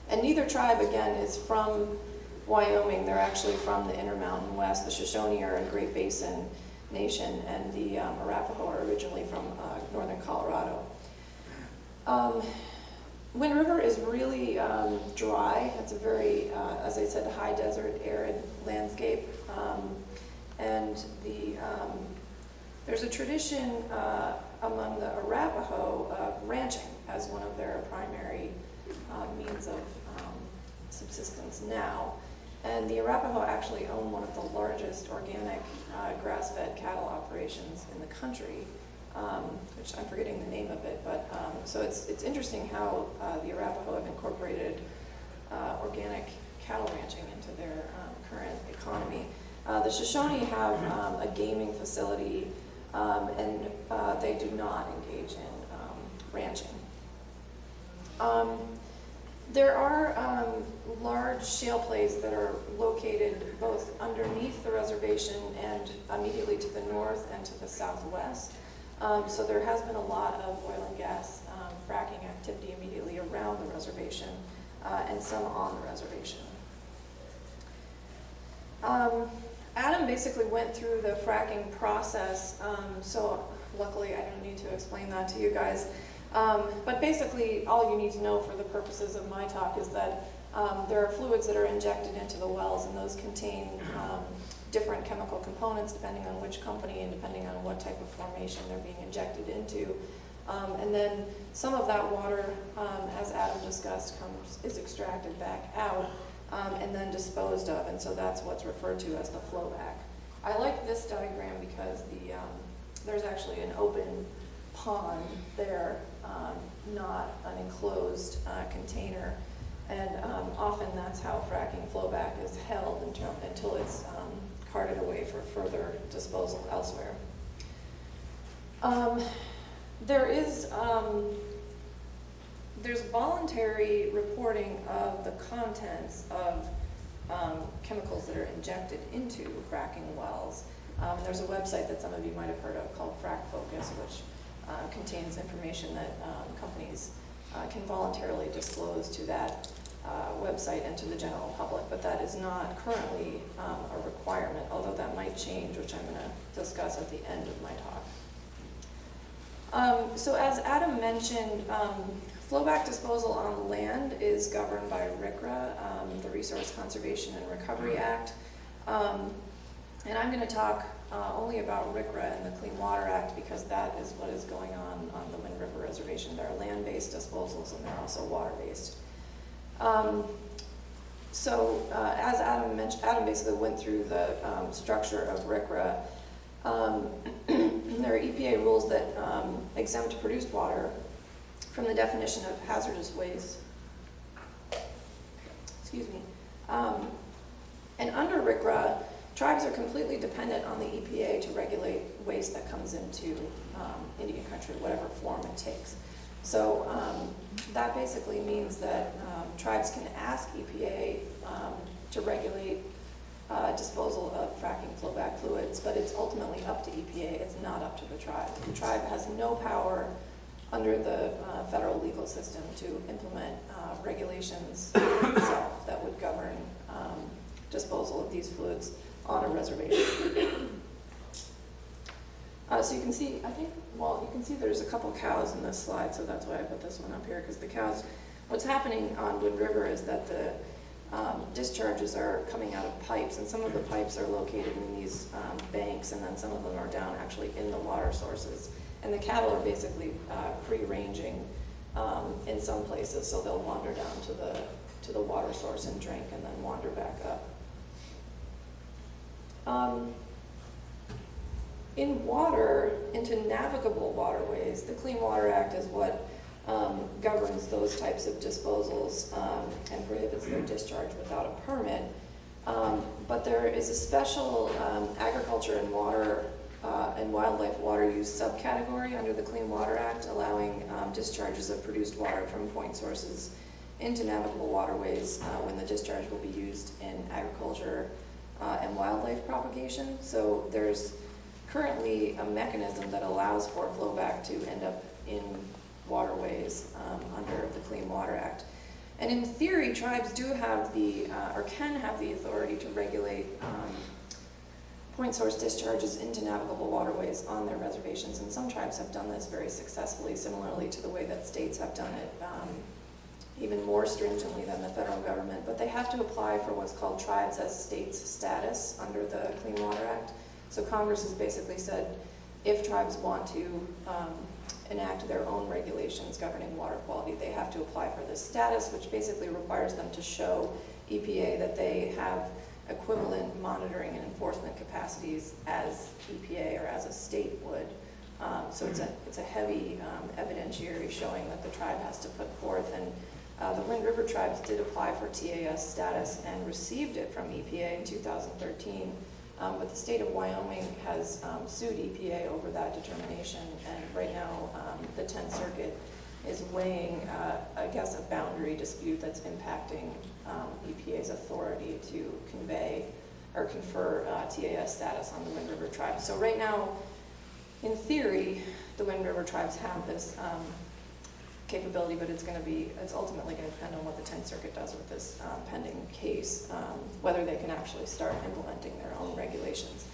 And neither tribe, again, is from Wyoming. They're actually from the Intermountain West. The Shoshone are a Great Basin nation, and the Arapaho are originally from northern Colorado. Wind River is really dry. It's a very, as I said, high desert, arid landscape. And there's a tradition among the Arapaho of ranching as one of their primary means of subsistence now. And the Arapaho actually own one of the largest organic grass-fed cattle operations in the country, which I'm forgetting the name of it. But so it's interesting how the Arapaho have incorporated organic cattle ranching into their current economy. The Shoshone have a gaming facility, and they do not engage in ranching. There are large shale plays that are located both underneath the reservation and immediately to the north and to the southwest. So there has been a lot of oil and gas fracking activity immediately around the reservation and some on the reservation. Adam basically went through the fracking process, so luckily I don't need to explain that to you guys. But basically, all you need to know for the purposes of my talk is that there are fluids that are injected into the wells, and those contain different chemical components depending on which company and depending on what type of formation they're being injected into. And then some of that water, as Adam discussed, is extracted back out and then disposed of, and so that's what's referred to as the flowback. I like this diagram because there's actually an open pond there, not an enclosed container, and often that's how fracking flowback is held until it's carted away for further disposal elsewhere. There's voluntary reporting of the contents of chemicals that are injected into fracking wells. There's a website that some of you might have heard of called Frack Focus, which contains information that companies can voluntarily disclose to that website and to the general public, but that is not currently a requirement, although that might change, which I'm going to discuss at the end of my talk. So as Adam mentioned, flowback disposal on land is governed by RCRA, the Resource Conservation and Recovery Act. And I'm going to talk only about RCRA and the Clean Water Act because that is what is going on the Wind River Reservation. There are land-based disposals and there are also water-based. As Adam mentioned, Adam basically went through the structure of RCRA. There are EPA rules that exempt produced water from the definition of hazardous waste. Excuse me. And under RCRA, tribes are completely dependent on the EPA to regulate waste that comes into Indian country, whatever form it takes. So that basically means that tribes can ask EPA to regulate disposal of fracking flowback fluids, but it's ultimately up to EPA. It's not up to the tribe. The tribe has no power under the federal legal system to implement regulations itself that would govern disposal of these fluids on a reservation. So you can see, you can see there's a couple cows in this slide, so that's why I put this one up here, because the cows, what's happening on Wind River is that the discharges are coming out of pipes, and some of the pipes are located in these banks, and then some of them are down actually in the water sources. And the cattle are basically free-ranging in some places, so they'll wander down to the water source and drink, and then wander back up. In water, into navigable waterways, the Clean Water Act is what governs those types of disposals and prohibits their discharge without a permit. But there is a special agriculture and water and wildlife water use subcategory under the Clean Water Act, allowing discharges of produced water from point sources into navigable waterways when the discharge will be used in agriculture and wildlife propagation. So there's currently a mechanism that allows for flowback to end up in waterways under the Clean Water Act. And in theory, tribes do have or can have the authority to regulate point source discharges into navigable waterways on their reservations, and some tribes have done this very successfully, similarly to the way that states have done it, even more stringently than the federal government. But they have to apply for what's called tribes as states status under the Clean Water Act. So Congress has basically said if tribes want to enact their own regulations governing water quality, they have to apply for this status, which basically requires them to show EPA that they have equivalent monitoring and enforcement capacities as EPA or as a state would. So it's a heavy evidentiary showing that the tribe has to put forth. And the Wind River tribes did apply for TAS status and received it from EPA in 2013. But the state of Wyoming has sued EPA over that determination, and right now the 10th Circuit is weighing, I guess, a boundary dispute that's impacting EPA's authority to convey or confer TAS status on the Wind River tribes. So right now, in theory, the Wind River tribes have this capability, but it's ultimately going to depend on what the 10th Circuit does with this pending case, whether they can actually start implementing their own regulations.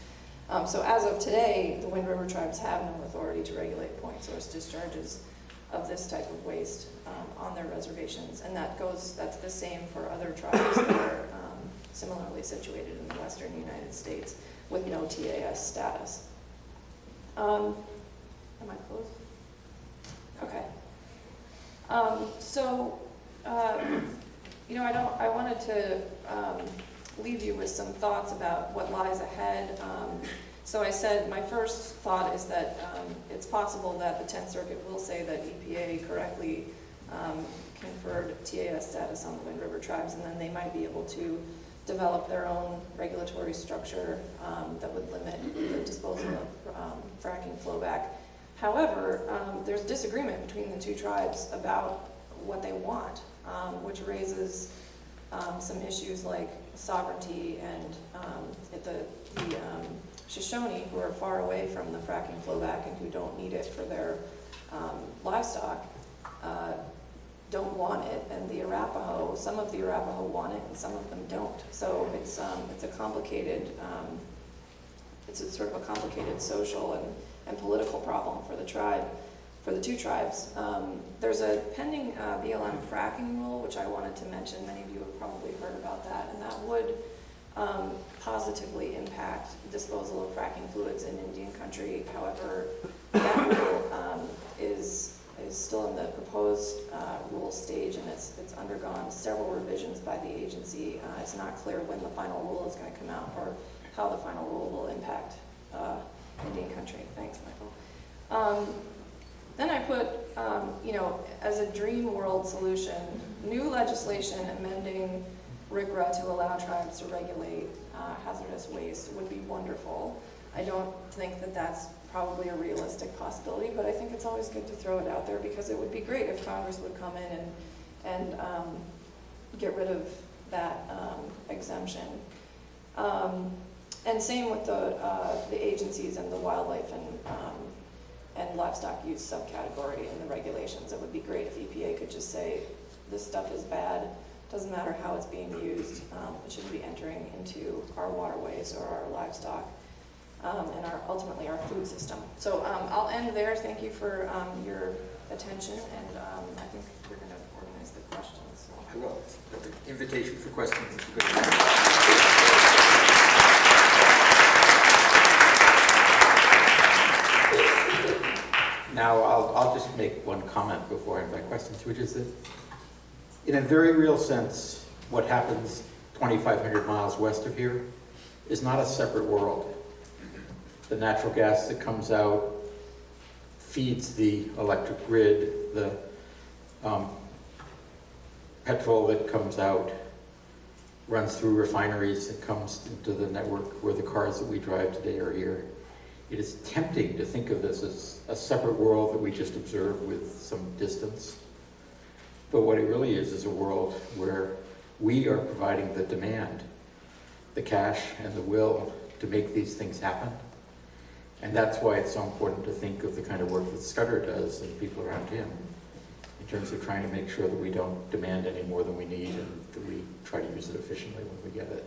So as of today, the Wind River tribes have no authority to regulate point source discharges of this type of waste on their reservations, and that's the same for other tribes that are similarly situated in the western United States with no TAS status. Am I close? Okay. I wanted to leave you with some thoughts about what lies ahead. So I said my first thought is that it's possible that the 10th Circuit will say that EPA correctly conferred TAS status on the Wind River tribes, and then they might be able to develop their own regulatory structure that would limit the disposal of fracking flowback. However, there's disagreement between the two tribes about what they want, which raises some issues like sovereignty and the Shoshone, who are far away from the fracking flowback and who don't need it for their livestock, don't want it, and the Arapaho, some of the Arapaho want it and some of them don't. So it's a complicated, it's a sort of a complicated social and political problem for the tribe, for the two tribes. There's a pending BLM fracking rule, which I wanted to mention. Many of you have probably heard about that, and that would positively impact disposal of fracking fluids in Indian country. However, that rule is still in the proposed rule stage, and it's undergone several revisions by the agency. It's not clear when the final rule is going to come out or how the final rule will impact Indian country. Thanks, Michael. Then I put, as a dream world solution, new legislation amending RCRA to allow tribes to regulate hazardous waste would be wonderful. I don't think that that's probably a realistic possibility, but I think it's always good to throw it out there because it would be great if Congress would come in and get rid of that exemption. And same with the agencies and the wildlife and livestock use subcategory in the regulations. It would be great if EPA could just say, this stuff is bad, doesn't matter how it's being used, it shouldn't be entering into our waterways or our livestock, and ultimately our food system. So I'll end there. Thank you for your attention, and I think we're going to organize the questions. I will. The invitation for questions is good. Now, I'll just make one comment before I invite questions, which is that in a very real sense, what happens 2,500 miles west of here is not a separate world. The natural gas that comes out feeds the electric grid, the petrol that comes out runs through refineries and comes into the network where the cars that we drive today are here. It is tempting to think of this as a separate world that we just observe with some distance. But what it really is a world where we are providing the demand, the cash and the will to make these things happen. And that's why it's so important to think of the kind of work that Scudder does and people around him in terms of trying to make sure that we don't demand any more than we need and that we try to use it efficiently when we get it.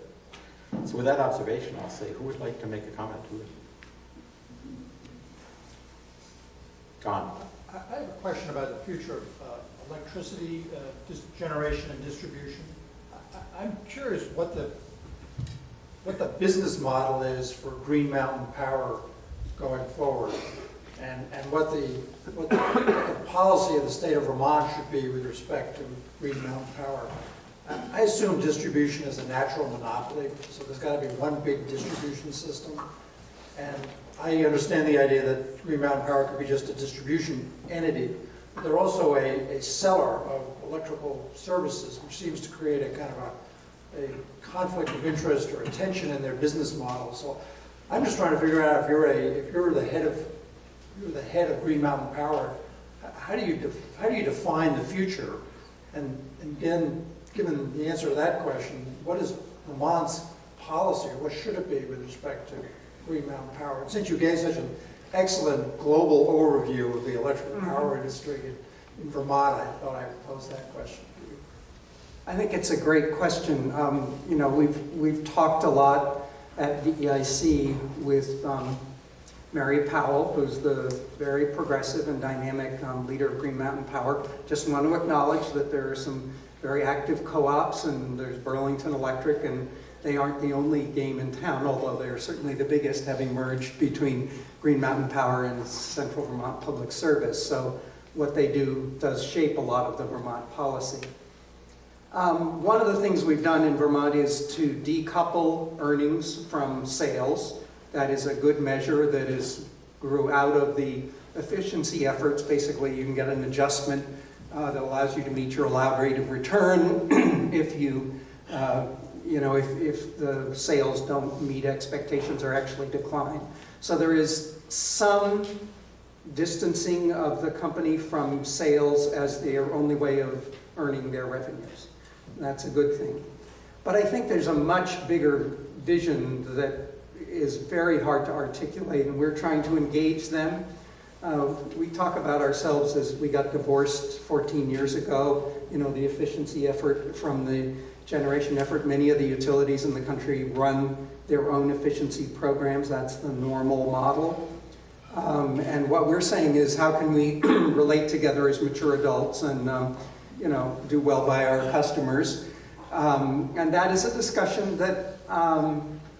So with that observation, I'll say, who would like to make a comment to it? John. I have a question about the future of electricity generation and distribution. I'm curious what the business model is for Green Mountain Power going forward, and what the policy of the state of Vermont should be with respect to Green Mountain Power. I assume distribution is a natural monopoly, so there's got to be one big distribution system. And I understand the idea that Green Mountain Power could be just a distribution entity. But they're also a seller of electrical services, which seems to create a kind of a conflict of interest or a tension in their business model. So I'm just trying to figure out if you're the head of Green Mountain Power, how do you define the future? And then, given the answer to that question, what is Vermont's policy, or what should it be with respect to Green Mountain Power? And since you gave such an excellent global overview of the electric power industry in Vermont, I thought I would pose that question to you. I think it's a great question. We've talked a lot at VEIC with Mary Powell, who's the very progressive and dynamic leader of Green Mountain Power. Just want to acknowledge that there are some very active co-ops, and there's Burlington Electric, and they aren't the only game in town, although they're certainly the biggest, having merged between Green Mountain Power and Central Vermont Public Service. So what they do does shape a lot of the Vermont policy. One of the things we've done in Vermont is to decouple earnings from sales. That is a good measure that grew out of the efficiency efforts. Basically, you can get an adjustment that allows you to meet your allowed rate of return if if the sales don't meet expectations or actually decline. So there is some distancing of the company from sales as their only way of earning their revenues. That's a good thing. But I think there's a much bigger vision that is very hard to articulate, and we're trying to engage them. We talk about ourselves as we got divorced 14 years ago, the efficiency effort from the generation effort. Many of the utilities in the country run their own efficiency programs. That's the normal model. And what we're saying is, how can we relate together as mature adults and do well by our customers? And that is a discussion that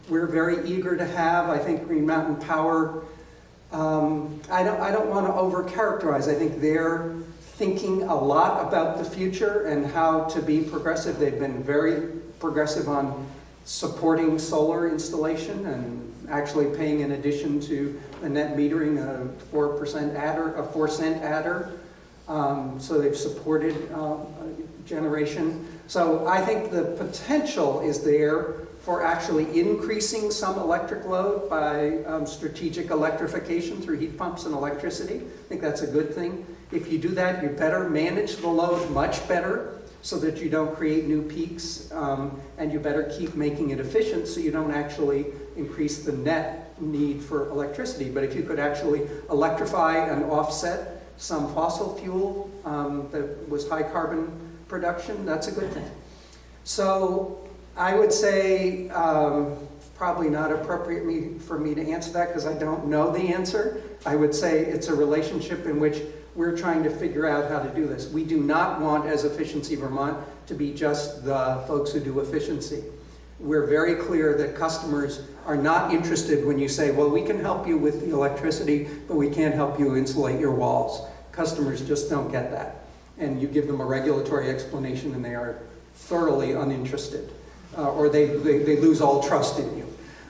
we're very eager to have. I think Green Mountain Power, I don't want to overcharacterize. I think they're thinking a lot about the future and how to be progressive. They've been very progressive on supporting solar installation and actually paying, in addition to the net metering, a 4% adder, a 4-cent adder. So they've supported generation. So I think the potential is there for actually increasing some electric load by strategic electrification through heat pumps and electricity. I think that's a good thing. If you do that, you better manage the load much better so that you don't create new peaks, and you better keep making it efficient so you don't actually increase the net need for electricity. But if you could actually electrify and offset some fossil fuel that was high carbon production, that's a good thing. So I would say probably not appropriate for me to answer that because I don't know the answer. I would say it's a relationship in which we're trying to figure out how to do this. We do not want, as Efficiency Vermont, to be just the folks who do efficiency. We're very clear that customers are not interested when you say, well, we can help you with the electricity, but we can't help you insulate your walls. Customers just don't get that. And you give them a regulatory explanation and they are thoroughly uninterested. Or they lose all trust in you,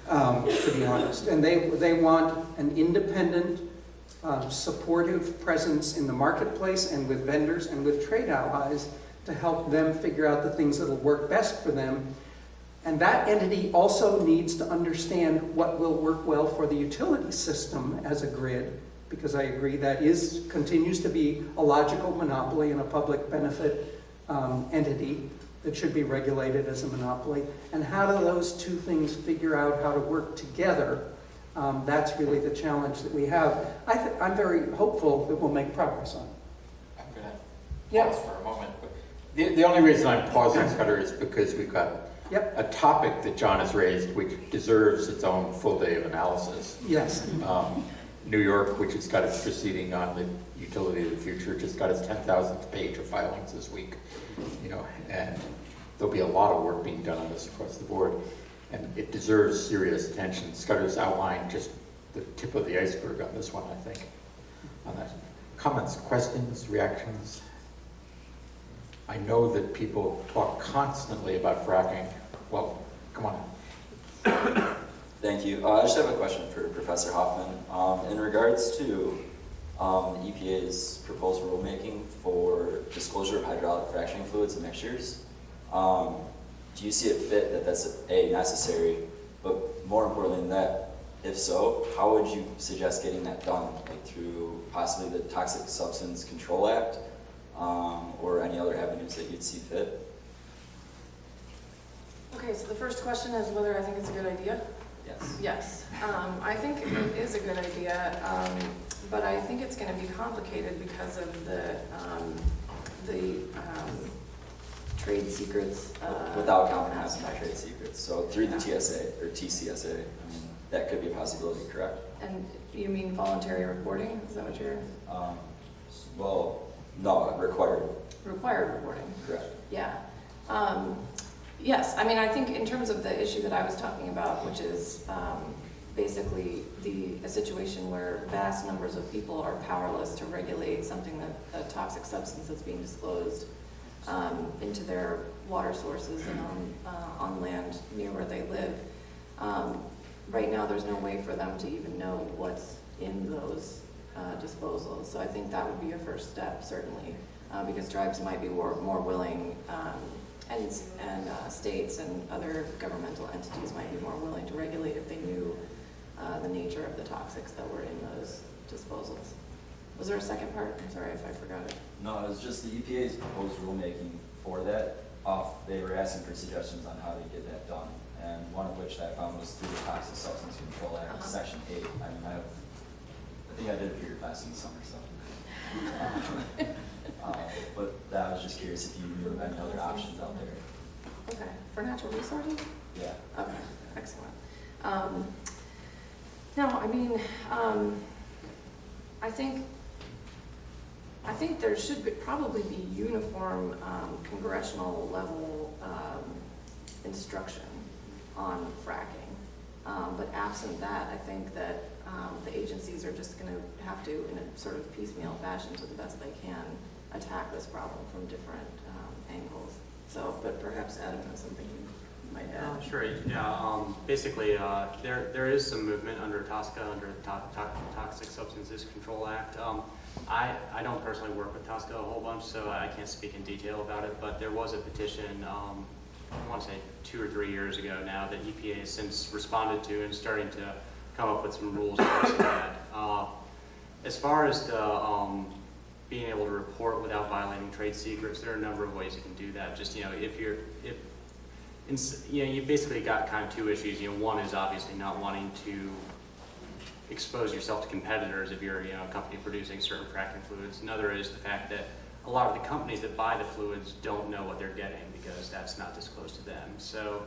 to be honest. And they want an independent, supportive presence in the marketplace and with vendors and with trade allies to help them figure out the things that will work best for them. And that entity also needs to understand what will work well for the utility system as a grid, because I agree that continues to be a logical monopoly and a public benefit entity that should be regulated as a monopoly. And how do those two things figure out how to work together? That's really the challenge that we have. I'm very hopeful that we'll make progress on it. I'm going to pause for a moment. But the only reason I'm pausing, Scudder, is because we've got a topic that John has raised which deserves its own full day of analysis. Yes. New York, which has got its proceeding on the utility of the future, just got its 10,000th page of filings this week. And there'll be a lot of work being done on this across the board. And it deserves serious attention. Scudder's outlined just the tip of the iceberg on this one, I think. On that. Comments, questions, reactions? I know that people talk constantly about fracking. Well, come on. Thank you. I just have a question for Professor Hoffman. In regards to EPA's proposed rulemaking for disclosure of hydraulic fracturing fluids and mixtures, do you see it fit that that's necessary, but more importantly than that, if so, how would you suggest getting that done? Like through possibly the Toxic Substance Control Act, or any other avenues that you'd see fit? Okay, so the first question is whether I think it's a good idea. Yes. Yes, I think it is a good idea, but I think it's going to be complicated because of the trade secrets. Without compromising my trade secrets. So through the TSA or TCSA, that could be a possibility, correct? And you mean voluntary reporting? Is that what you're? Well, no, required. Required reporting. Correct. Yeah. Yes, I mean, I think in terms of the issue that I was talking about, which is basically a situation where vast numbers of people are powerless to regulate something a toxic substance that's being disclosed into their water sources and on land near where they live. Right now, there's no way for them to even know what's in those disposals. So I think that would be a first step, certainly, because tribes might be more willing, and states and other governmental entities might be more willing to regulate if they knew the nature of the toxics that were in those disposals. Was there a second part? I'm sorry if I forgot it. No, it was just the EPA's proposed rulemaking for that. They were asking for suggestions on how to get that done, and one of which I found was through the Toxic Substance Control Act, Section 8. I mean, I think I did it for your class in the summer, so. But I was just curious if you knew of any other options out there. Okay, for natural resources? Yeah. Okay, excellent. No, I mean, I think there should probably be uniform congressional level instruction on fracking. But absent that, I think that the agencies are just going to have to, in a sort of piecemeal fashion, to the best they can, attack this problem from different angles. So, but perhaps Adam has something you might add. Sure. Yeah. Basically, there is some movement under TSCA, under the Toxic Substances Control Act. I don't personally work with TSCA a whole bunch, so I can't speak in detail about it. But there was a petition, I want to say 2 or 3 years ago now, that EPA has since responded to and starting to come up with some rules for that. As far as the being able to report without violating trade secrets, there are a number of ways you can do that. Just, you've basically got kind of two issues. One is obviously not wanting to expose yourself to competitors if you're a company producing certain fracking fluids. Another is the fact that a lot of the companies that buy the fluids don't know what they're getting because that's not disclosed to them. So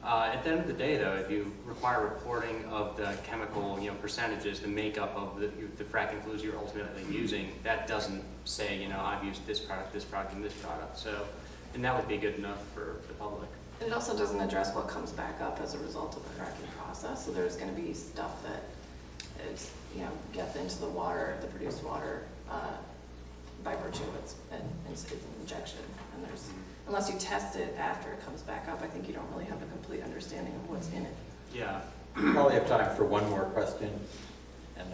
at the end of the day, though, if you require reporting of the chemical percentages, the makeup of the fracking fluids you're ultimately using, that doesn't say, I've used this product, and this product. So, and that would be good enough for the public. And it also doesn't address what comes back up as a result of the fracking process. So there's going to be stuff that is, gets into the water, the produced water, by virtue of its injection. And there's, unless you test it after it comes back up, I think you don't really have a complete understanding of what's in it. Yeah. Probably have time for one more question, and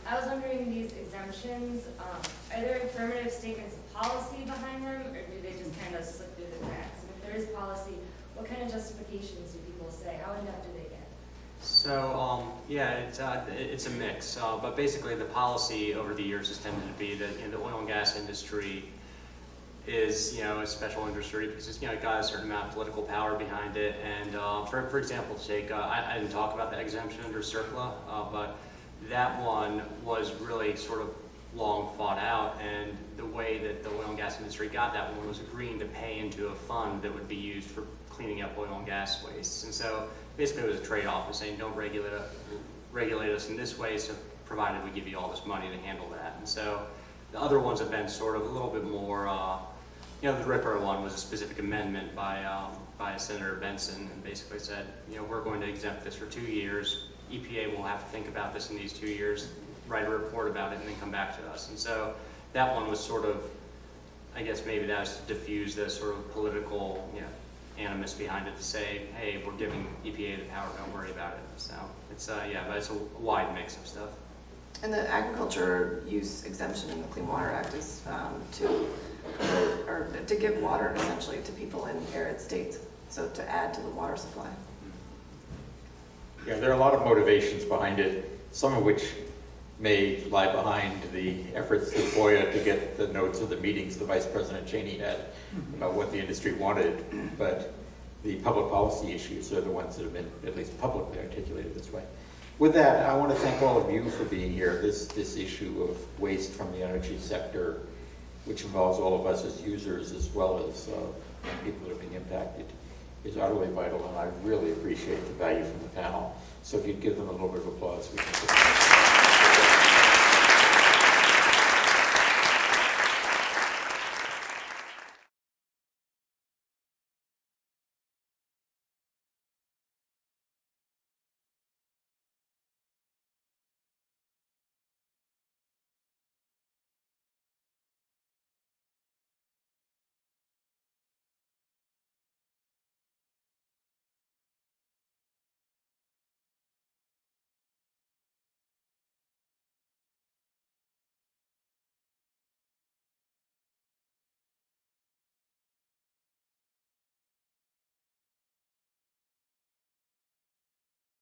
I was wondering, these exemptions, are there affirmative statements of policy behind them, or do they just kind of slip through the cracks? And if there is policy, what kind of justifications do people say? How in-depth do they get? So, it's a mix. But basically, the policy over the years has tended to be that the oil and gas industry is a special industry because it's got a certain amount of political power behind it. And for example, Jake, I didn't talk about the exemption under CERCLA, but that one was really sort of long fought out, and the way that the oil and gas industry got that one was agreeing to pay into a fund that would be used for cleaning up oil and gas wastes. And so basically it was a trade-off of saying don't regulate us in this way, so provided we give you all this money to handle that. And so the other ones have been sort of a little bit more, the Ripper one was a specific amendment by Senator Benson, and basically said, we're going to exempt this for 2 years. EPA will have to think about this in these 2 years, write a report about it, and then come back to us. And so that one was sort of, I guess maybe that was to diffuse the sort of political animus behind it, to say, hey, we're giving EPA the power, don't worry about it. So it's, but it's a wide mix of stuff. And the agriculture use exemption in the Clean Water Act is to give water essentially to people in arid states, so to add to the water supply. yeah, there are a lot of motivations behind it, some of which may lie behind the efforts of FOIA to get the notes of the meetings the Vice President Cheney had about what the industry wanted, but the public policy issues are the ones that have been at least publicly articulated this way. With that, I want to thank all of you for being here. This issue of waste from the energy sector, which involves all of us as users as well as people that are being impacted, is utterly vital, and I really appreciate the value from the panel. So if you'd give them a little bit of applause, we can